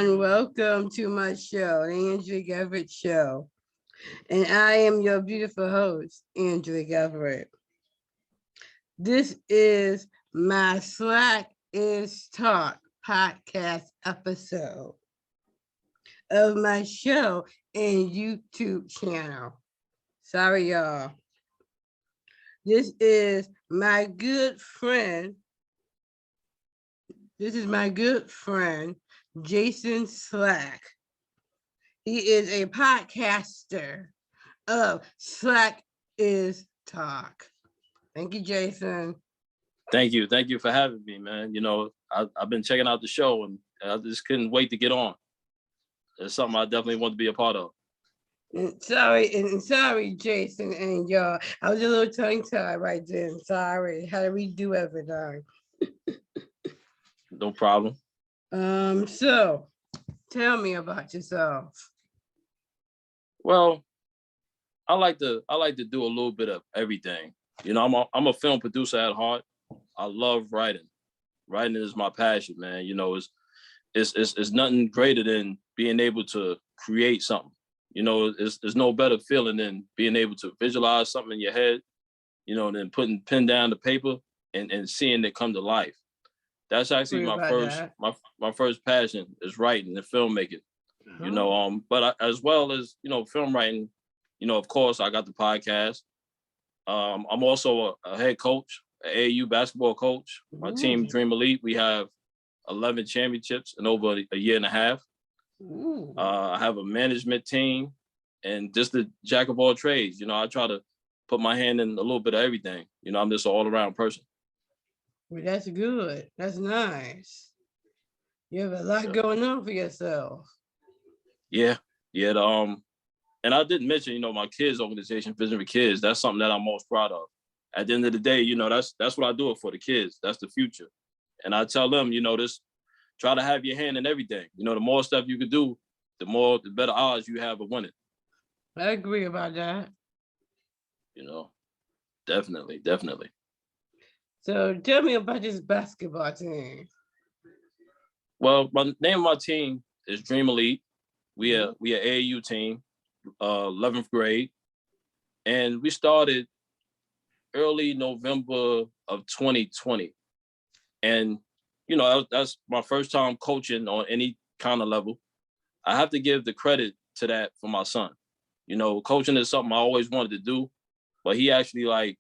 everyone. Welcome to my show, the Engelic Everett Show. And I am your beautiful host, Engelic Everett. This is my Slack is Talk podcast episode of my show and YouTube channel. Sorry, y'all. This is my good friend. Jason Slack. He is a podcaster of Slack is Talk. Thank you, Jason. Thank you. Thank you for having me, man. I've been checking out the show and I just couldn't wait to get on. It's something I definitely want to be a part of. And sorry, Jason and y'all. I was a little tongue-tied right then. Sorry. Had to redo everything. No problem. So tell me about yourself. Well, I like to do a little bit of everything. I'm a film producer at heart. I love writing. Writing is my passion, man. It's nothing greater than being able to create something. There's no better feeling than being able to visualize something in your head, than putting pen down to paper and seeing it come to life. That's actually my first passion is writing and filmmaking. But as well as film writing, of course I got the podcast. I'm also a head coach, an AAU basketball coach. My team Dream Elite, we have 11 championships in over a year and a half. I have a management team and just the jack of all trades. I try to put my hand in a little bit of everything. I'm just an all around person. Well, that's good. That's nice. You have a lot going on for yourself. Yeah. And I didn't mention, my kids organization, Vision for Kids. That's something that I'm most proud of. At the end of the day, that's what I do it for, the kids. That's the future. And I tell them, just try to have your hand in everything. The more stuff you can do, the better odds you have of winning. I agree about that. Definitely. So tell me about this basketball team. Well, the name of my team is Dream Elite. We are AAU team, 11th grade. And we started early November of 2020. And, that's my first time coaching on any kind of level. I have to give the credit to that for my son. Coaching is something I always wanted to do, but he actually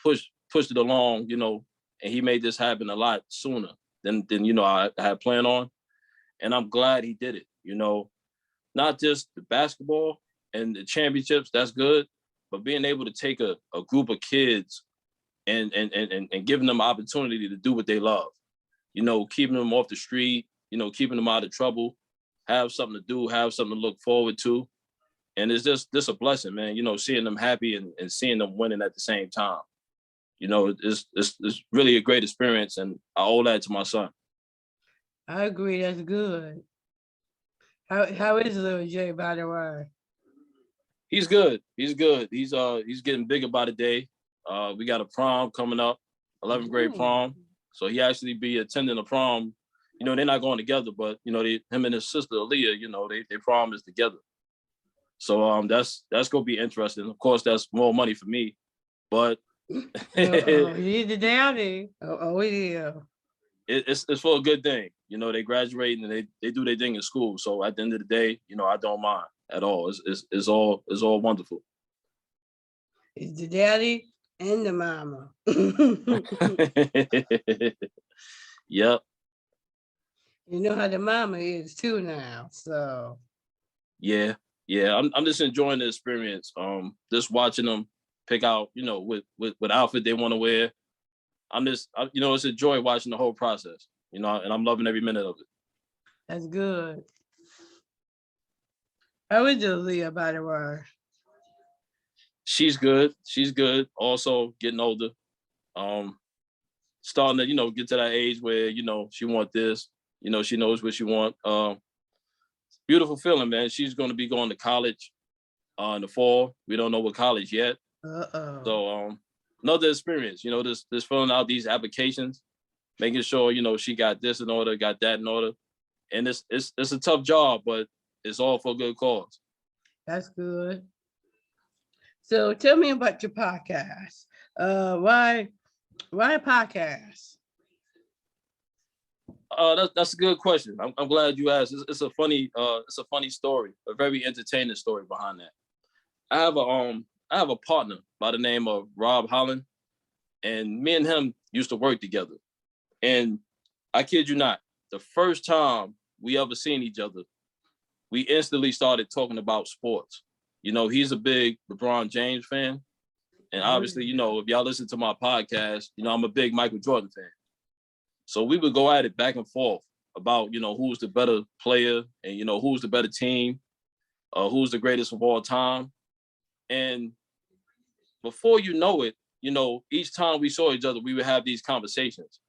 pushed it along, and he made this happen a lot sooner than I had planned on. And I'm glad he did it, not just the basketball and the championships, that's good, but being able to take a group of kids and giving them opportunity to do what they love, keeping them off the street, keeping them out of trouble, have something to do, have something to look forward to. And it's just a blessing, man, seeing them happy and seeing them winning at the same time. It's really a great experience, and I owe that to my son. I agree, that's good. How is little Jay, by the way? He's good. He's getting bigger by the day. We got a prom coming up, 11th grade prom. So he actually be attending a prom. They're not going together, but him and his sister Aaliyah, they prom is together. So that's gonna be interesting. Of course, that's more money for me, but he's the daddy. Yeah. It's for a good thing. They graduate and they do their thing in school. So at the end of the day, I don't mind at all. It's all wonderful. It's the daddy and the mama. Yep. You know how the mama is too now. So yeah. I'm just enjoying the experience. Just watching them pick out, what outfit they want to wear. It's a joy watching the whole process, and I'm loving every minute of it. That's good. How is Aaliyah, by the way? She's good. Also getting older. Starting to, get to that age where, she want this, she knows what she want. Beautiful feeling, man. She's going to be going to college in the fall. We don't know what college yet. So another experience, just filling out these applications, making sure, she got this in order, got that in order. and it's a tough job, but it's all for a good cause. That's good. So tell me about your podcast. Why a podcast? That's a good question. I'm glad you asked. It's a funny story, a very entertaining story behind that. I have a partner by the name of Rob Holland, and me and him used to work together. And I kid you not, the first time we ever seen each other, we instantly started talking about sports. He's a big LeBron James fan. And Oh, obviously, if y'all listen to my podcast, I'm a big Michael Jordan fan. So we would go at it back and forth about, who's the better player and, who's the better team, who's the greatest of all time. And before you know it, each time we saw each other, we would have these conversations.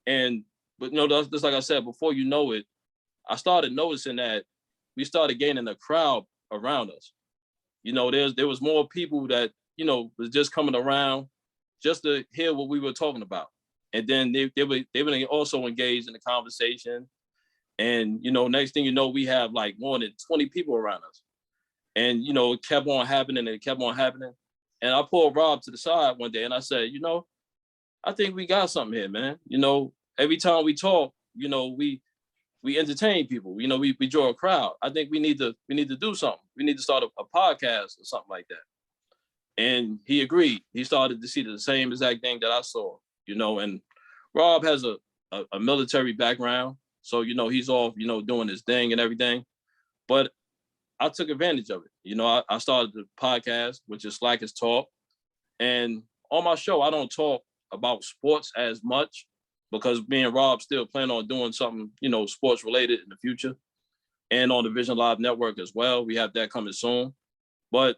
But just like I said, before you know it, I started noticing that we started gaining a crowd around us. There was more people that, was just coming around just to hear what we were talking about. And then they would also engage in the conversation. And, next thing you know, we have like more than 20 people around us. And, it kept on happening and it kept on happening. And I pulled Rob to the side one day and I said, I think we got something here, man. Every time we talk, we entertain people. We draw a crowd. I think we need to do something. We need to start a podcast or something like that. And he agreed. He started to see the same exact thing that I saw, and Rob has a military background. So, he's off, doing his thing and everything. But I took advantage of it. I started the podcast, which is Slack is Talk. And on my show, I don't talk about sports as much because me and Rob still plan on doing something, sports related in the future. And on the Vision Live Network as well. We have that coming soon. But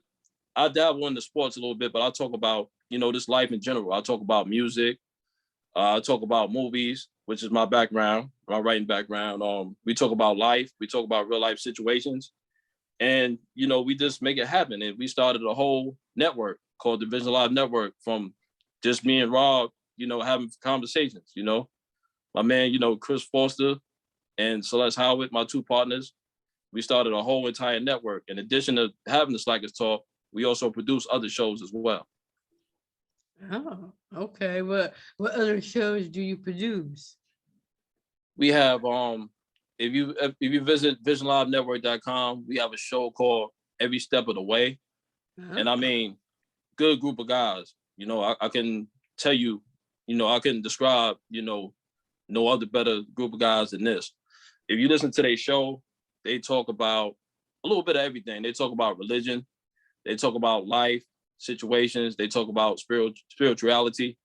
I dabble in the sports a little bit, but I talk about, this life in general. I talk about music. I talk about movies, which is my background, my writing background. We talk about life. We talk about real life situations. And, we just make it happen. And we started a whole network called the Vision Live Network from just me and Rob, having conversations, My man, Chris Foster and Celeste Howard, my two partners, we started a whole entire network. In addition to having the Slackers Talk, we also produce other shows as well. Oh, okay. What other shows do you produce? We have if you visit visionlivenetwork.com, we have a show called Every Step of the Way. And I mean, good group of guys. I can tell you, I can describe, no other better group of guys than this. If you listen to their show, they talk about a little bit of everything. They talk about religion. They talk about life situations. They talk about spirituality.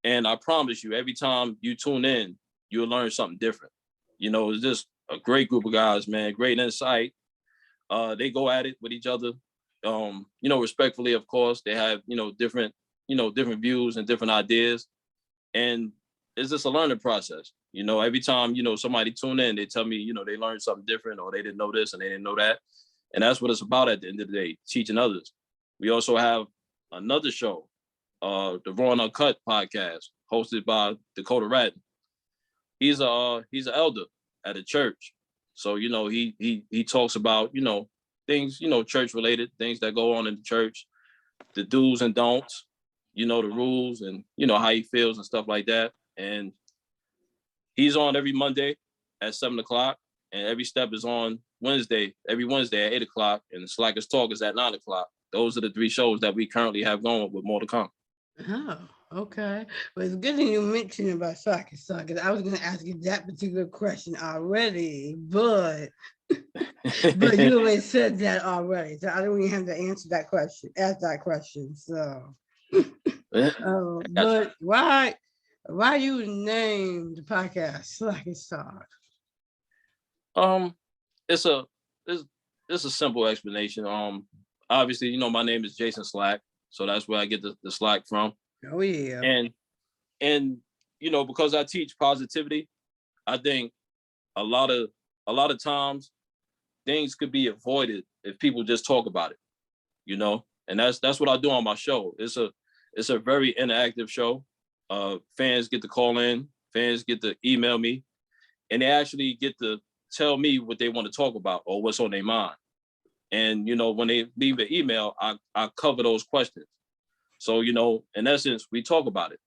And I promise you, every time you tune in, you'll learn something different. It's just a great group of guys, man. Great insight. They go at it with each other. Respectfully, of course. They have, different views and different ideas. And it's just a learning process. Every time, somebody tune in, they tell me, they learned something different or they didn't know this and they didn't know that. And that's what it's about at the end of the day, teaching others. We also have another show, the Raw and Uncut podcast, hosted by Dakota Ratton. He's an elder at a church. So, he talks about, things, church related, things that go on in the church, the do's and don'ts, the rules and, how he feels and stuff like that. And he's on every Monday at 7:00, and Every Step is on every Wednesday at 8:00, and Slackers Talk is at 9:00. Those are the three shows that we currently have going with more to come. Oh, okay. Well, it's good that you mentioned about soccer, because I was going to ask you that particular question already, but you already said that already, so I don't even have to answer that question, ask that question. So, but why you named the podcast Slack and Start? It's a it's a simple explanation. Obviously, my name is Jason Slack, so that's where I get the Slack from. Oh yeah. And because I teach positivity, I think a lot of times things could be avoided if people just talk about it, and that's what I do on my show. It's a very interactive show. Fans get to call in, fans get to email me, and they actually get to tell me what they want to talk about or what's on their mind. And, when they leave an email, I cover those questions. So, in essence, we talk about it.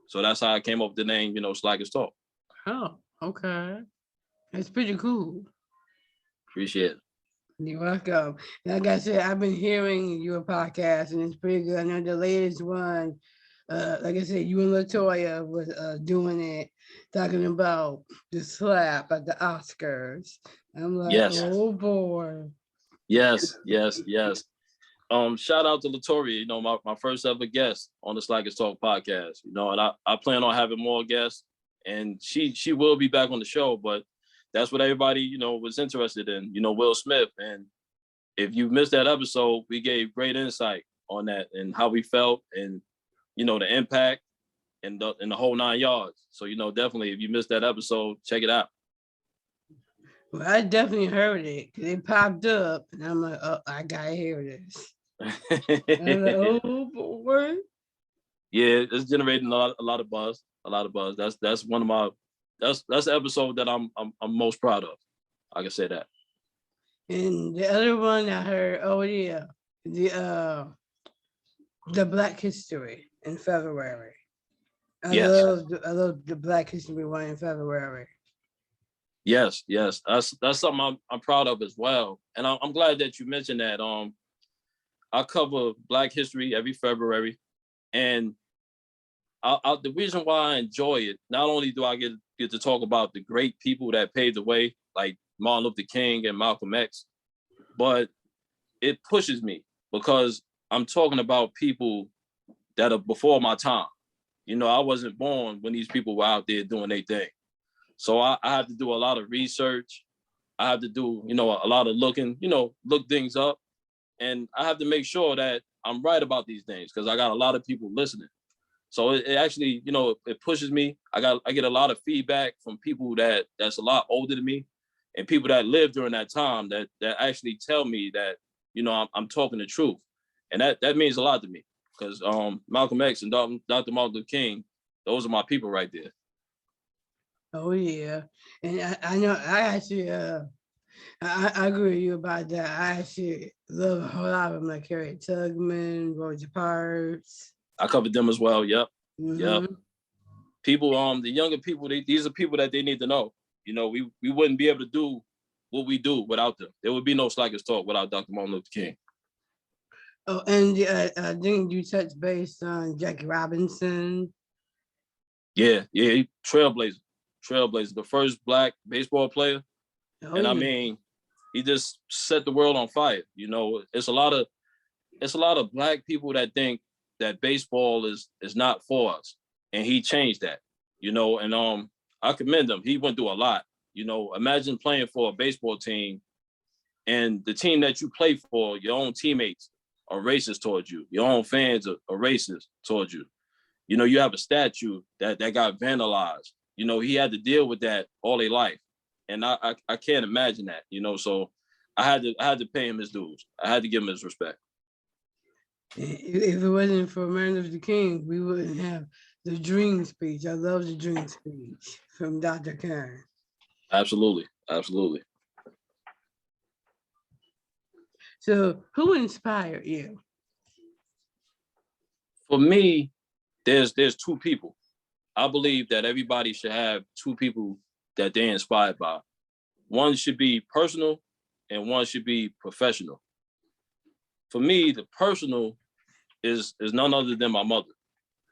So that's how I came up with the name, Slackers Talk. Oh, okay. That's pretty cool. Appreciate it. You're welcome. Like I said, I've been hearing your podcast and it's pretty good. I know the latest one, like I said, you and Latoya was doing it, talking about the slap at the Oscars. I'm like, Yes. oh boy. Yes. Shout out to Latoya, my first ever guest on the Slackers Talk podcast, and I plan on having more guests, and she will be back on the show, but that's what everybody, was interested in, Will Smith. And if you missed that episode, we gave great insight on that and how we felt and, the impact and the whole 9 yards. So, definitely if you missed that episode, check it out. Well, I definitely heard it. It popped up and I'm like, oh, I gotta hear this. I'm like, oh boy. Yeah, it's generating a lot of buzz. That's one of my that's the episode that I'm most proud of. I can say that. And the other one I heard, oh yeah, the Black History in February. I love the Black History one in February. Yes, that's something I'm proud of as well, and I'm glad that you mentioned that. I cover Black History every February, and the reason why I enjoy it, not only do I get to talk about the great people that paved the way, like Martin Luther King and Malcolm X, but it pushes me because I'm talking about people that are before my time. I wasn't born when these people were out there doing their thing. So I have to do a lot of research. I have to do, a lot of looking, look things up. And I have to make sure that I'm right about these things because I got a lot of people listening. So it actually, it pushes me. I get a lot of feedback from people that's a lot older than me and people that lived during that time that actually tell me that, I'm talking the truth. And that means a lot to me because Malcolm X and Dr. Martin Luther King, those are my people right there. Oh yeah, and I know I actually I agree with you about that. I actually love a whole lot of them, like Harriet Tubman, Rosa Parks. I covered them as well. Yep. Mm-hmm. Yep. People, the younger people, these are people that they need to know. We wouldn't be able to do what we do without them. There would be no Slackers Talk without Dr. Martin Luther King. Oh, and didn't you touch base on Jackie Robinson? Yeah, trailblazer, the first Black baseball player. Oh, and yeah. I mean, he just set the world on fire. It's a lot of Black people that think that baseball is not for us, and he changed that. And I commend him. He went through a lot. Imagine playing for a baseball team, and the team that you play for, your own teammates are racist towards you. Your own fans are racist towards you. You have a statue that got vandalized. He had to deal with that all his life. And I can't imagine that, so I had to pay him his dues. I had to give him his respect. If it wasn't for Martin Luther King, we wouldn't have the dream speech. I love the dream speech from Dr. King. Absolutely. So who inspired you? For me, there's two people. I believe that everybody should have two people that they're inspired by. One should be personal and one should be professional. For me, the personal is none other than my mother.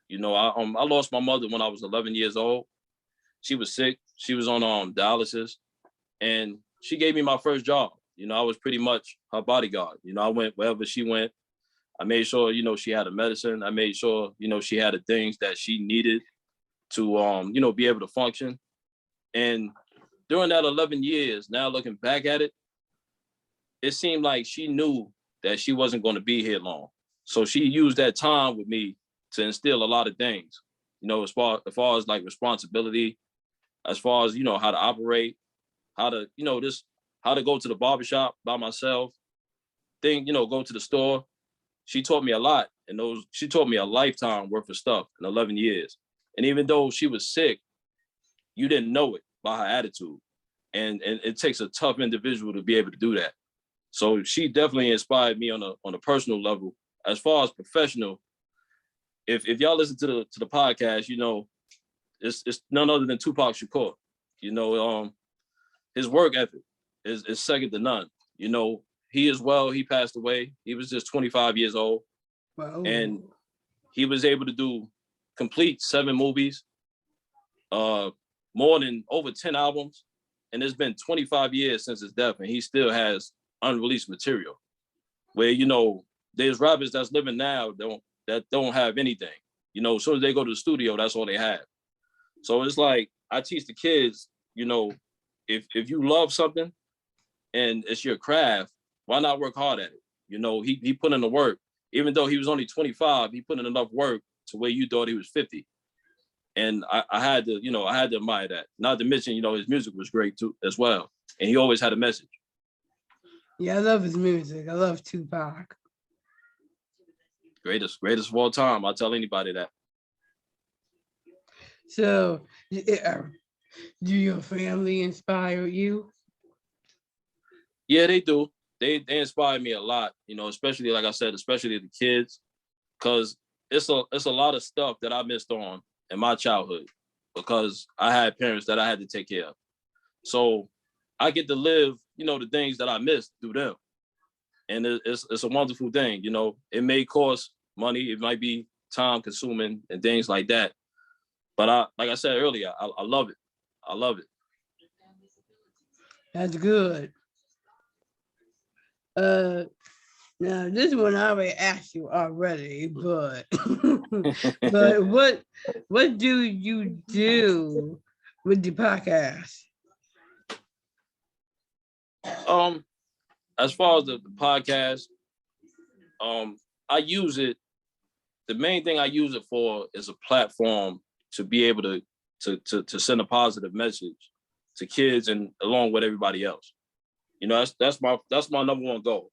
I lost my mother when I was 11 years old. She was sick. She was on dialysis, and she gave me my first job. I was pretty much her bodyguard. I went wherever she went. I made sure, she had a medicine. I made sure, she had the things that she needed to, be able to function. And during that 11 years, now looking back at it, it seemed like she knew that she wasn't going to be here long. So she used that time with me to instill a lot of things, as far as like responsibility, as far as, how to operate, how to, how to go to the barbershop by myself, go to the store. She taught me a lot, and she taught me a lifetime worth of stuff in 11 years. And even though she was sick, you didn't know it by her attitude. and it takes a tough individual to be able to do that. So she definitely inspired me on a personal level. As far as professional, if y'all listen to the podcast, you know, it's none other than Tupac Shakur. You know, his work ethic is second to none. You know, he passed away. He was just 25 years old. Wow. And he was able to do complete 7 movies, more than over 10 albums. And it's been 25 years since his death, and he still has unreleased material. Where, you know, there's rappers that's living now that don't have anything. You know, as soon as they go to the studio, that's all they have. So it's like I teach the kids, you know, if you love something and it's your craft, why not work hard at it? You know, he put in the work. Even though he was only 25, he put in enough work to where you thought he was 50. And I had to, you know, I had to admire that. Not to mention, you know, his music was great too, as well. And he always had a message. Yeah, I love his music. I love Tupac. Greatest of all time. I tell anybody that. So, do your family inspire you? Yeah, they do. They inspire me a lot, you know, especially, like I said, especially the kids, because it's a lot of stuff that I missed on in my childhood because I had parents that I had to take care of. So I get to live, you know, the things that I missed through them. And it's a wonderful thing, you know. It may cost money, it might be time consuming and things like that. But like I said earlier, I love it. I love it. That's good. Uh, Now this one I already asked you already, but but what do you do with the podcast? Um, as far as the podcast, I use it. The main thing I use it for is a platform to be able to send a positive message to kids and along with everybody else. You know, that's my number one goal.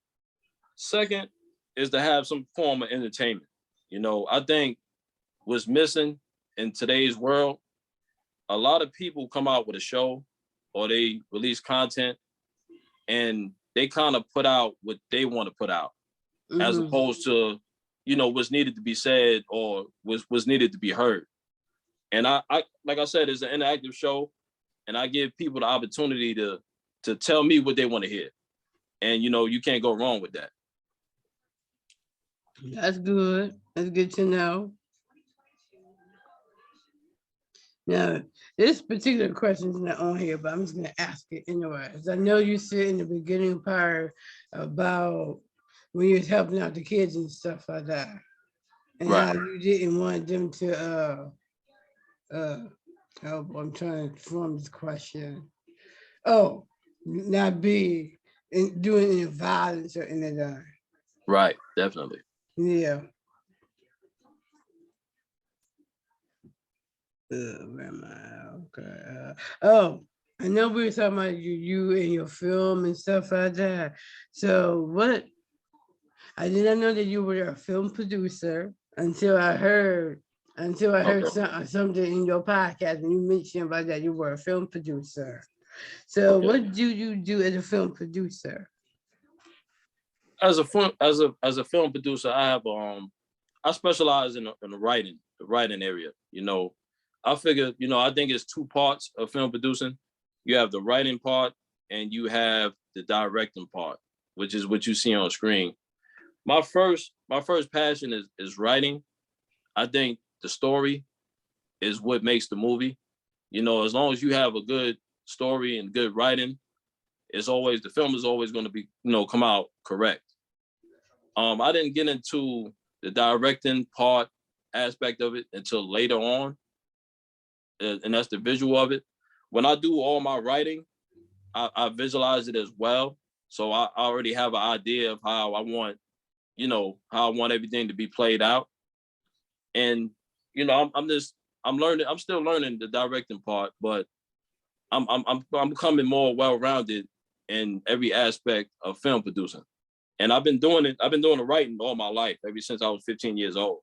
Second is to have some form of entertainment. You know, I think what's missing in today's world, a lot of people come out with a show or they release content and they kind of put out what they want to put out as Mhm. opposed to, you know, what's needed to be said or was needed to be heard. And I like I said, it's an interactive show and I give people the opportunity to tell me what they want to hear. And, you know, you can't go wrong with that. That's good. That's good to know. Now, this particular question is not on here, but I'm just gonna ask it anyways. I know you said in the beginning part about when you was helping out the kids and stuff like that, and Right. how you didn't want them to uh oh, I'm trying to form this question. Oh, not be doing any violence or anything. Right. Definitely. Yeah. Where am I? Okay. Oh, I know we were talking about you and your film and stuff like that. So what? I did not know that you were a film producer until I heard Okay. something in your podcast and you mentioned about that you were a film producer. So Okay. what do you do as a film producer? As a film producer, I specialize in the writing area. You know, I figure, you know, I think it's 2 parts of film producing. You have the writing part and you have the directing part, which is what you see on screen. My first passion is writing. I think the story is what makes the movie. You know, as long as you have a good story and good writing, the film is always going to be, you know, come out correct. I didn't get into the directing part aspect of it until later on, and that's the visual of it. When I do all my writing, I visualize it as well. So I already have an idea of how I want, you know, how I want everything to be played out. And, you know, I'm learning, I'm still learning the directing part, but I'm becoming more well-rounded in every aspect of film producing. And I've been doing the writing all my life, ever since I was 15 years old.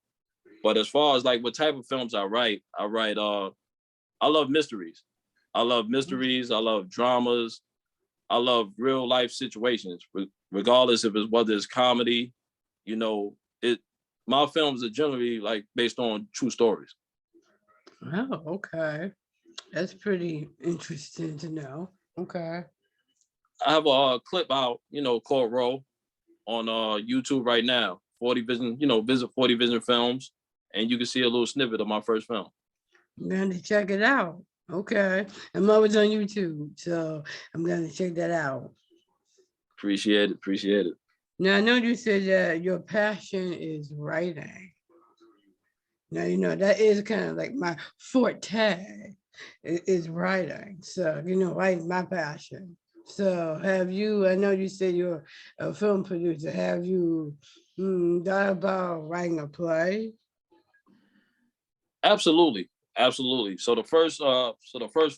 But as far as like what type of films I write, I love mysteries. I love mysteries. I love dramas. I love real life situations, regardless if it's whether it's comedy. You know, it. My films are generally like based on true stories. Oh, okay. That's pretty interesting to know. Okay. I have a clip out, called "Roll" on YouTube right now. 40 Vision, visit 40 Vision Films, and you can see a little snippet of my first film. I'm going to check it out. Okay. I'm always on YouTube, so I'm going to check that out. Appreciate it. Appreciate it. Now, I know you said that your passion is writing. Now, that is kind of like my forte is writing. So, writing my passion. So, have you, I know you said you're a film producer. Have you thought about writing a play? Absolutely. Absolutely. So the first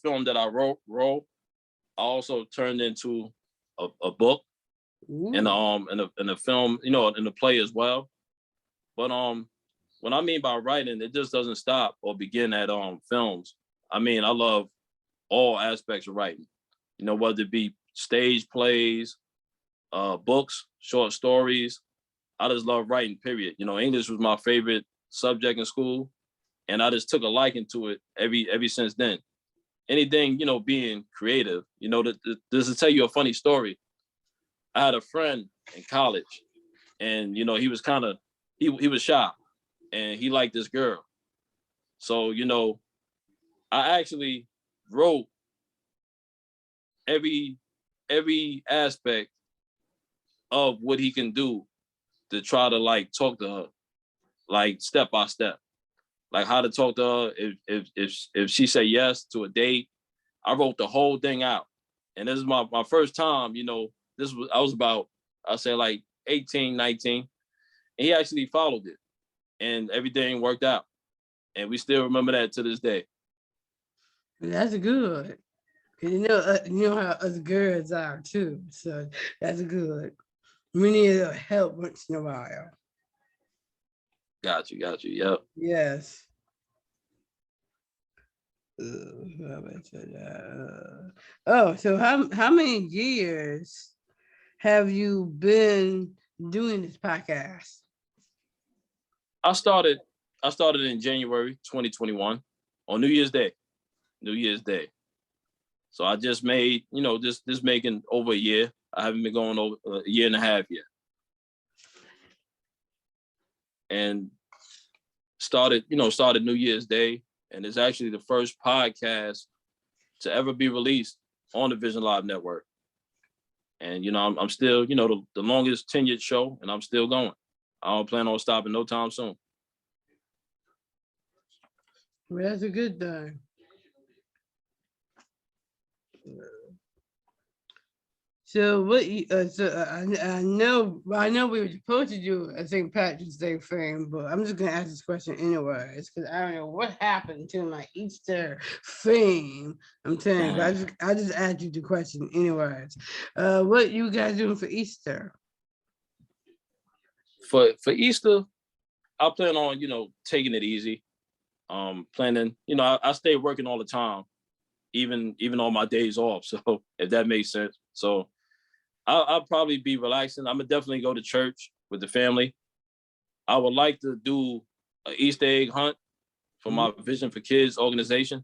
film that I wrote, I also turned into a book and Ooh. in a film, in the play as well. But what I mean by writing, it just doesn't stop or begin at films. I mean, I love all aspects of writing. Whether it be stage plays, books, short stories. I just love writing, period. English was my favorite subject in school, and I just took a liking to it every since then. Anything, being creative, this will tell you a funny story. I had a friend in college, and he was kind of he was shy, and he liked this girl. So I actually wrote every every aspect of what he can do to try to like talk to her, like step by step, like how to talk to her if she say yes to a date. I wrote the whole thing out, and this is my first time. I was about, I say, like 18, 19, and he actually followed it, and everything worked out, and we still remember that to this day. That's good. 'Cause you know how us girls are too. So that's good. We need a little help once in a while. Got you. Yep. Yes. How about that? Oh, so how many years have you been doing this podcast? I started I started in January 2021 on New Year's Day. New Year's Day. So I just made, this making over a year. I haven't been going over a year and a half yet. And started New Year's Day. And it's actually the first podcast to ever be released on the Vision Live network. And I'm still, the longest tenured show, and I'm still going. I don't plan on stopping no time soon. Well, that's a good thing. So I know we were supposed to do a St. Patrick's Day thing, but I'm just gonna ask this question anyways because I don't know what happened to my Easter theme. I'm telling you, but I just asked you the question anyways. What you guys doing for Easter? For Easter, I plan on, taking it easy. Planning, I stay working all the time, even on my days off. So if that makes sense. So I'll probably be relaxing. I'm gonna definitely go to church with the family. I would like to do an Easter egg hunt for my Vision for Kids organization,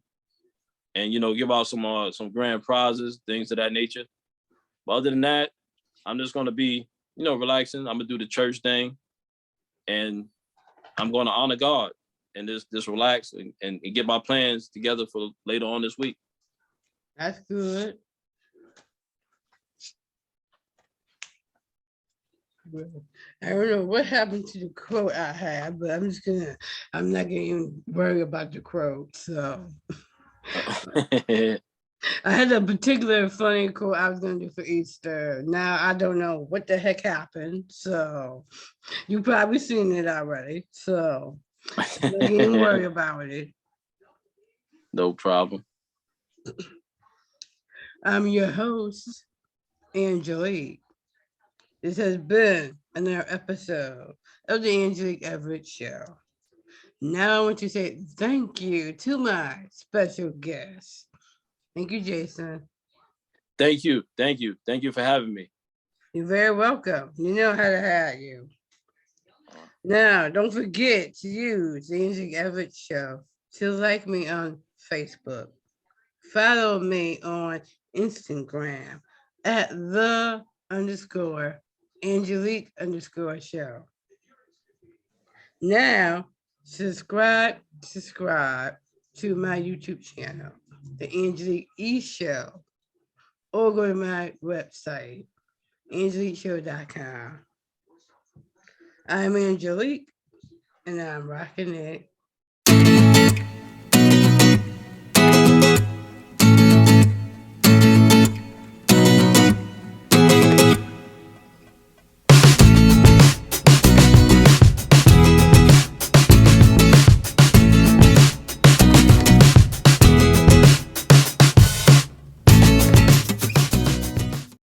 and give out some grand prizes, things of that nature. But other than that, I'm just gonna be relaxing. I'm gonna do the church thing, and I'm gonna honor God and just relax and get my plans together for later on this week. That's good. I don't know what happened to the quote I had, but I'm not gonna even worry about the quote. So I had a particular funny quote I was gonna do for Easter. Now I don't know what the heck happened. So you probably seen it already. So I'm not even worry about it. No problem. I'm your host, Angelique. This has been another episode of the Engelic Everett Show. Now I want to say thank you to my special guest. Thank you, Jason. Thank you. Thank you. Thank you for having me. You're very welcome. You know how to have you. Now, don't forget to use the Engelic Everett Show to like me on Facebook. Follow me on Instagram at the underscore Engelic _show. Now, subscribe to my YouTube channel, The Angelique E Show, or go to my website, angeliqueshow.com. I'm Angelique, and I'm rocking it.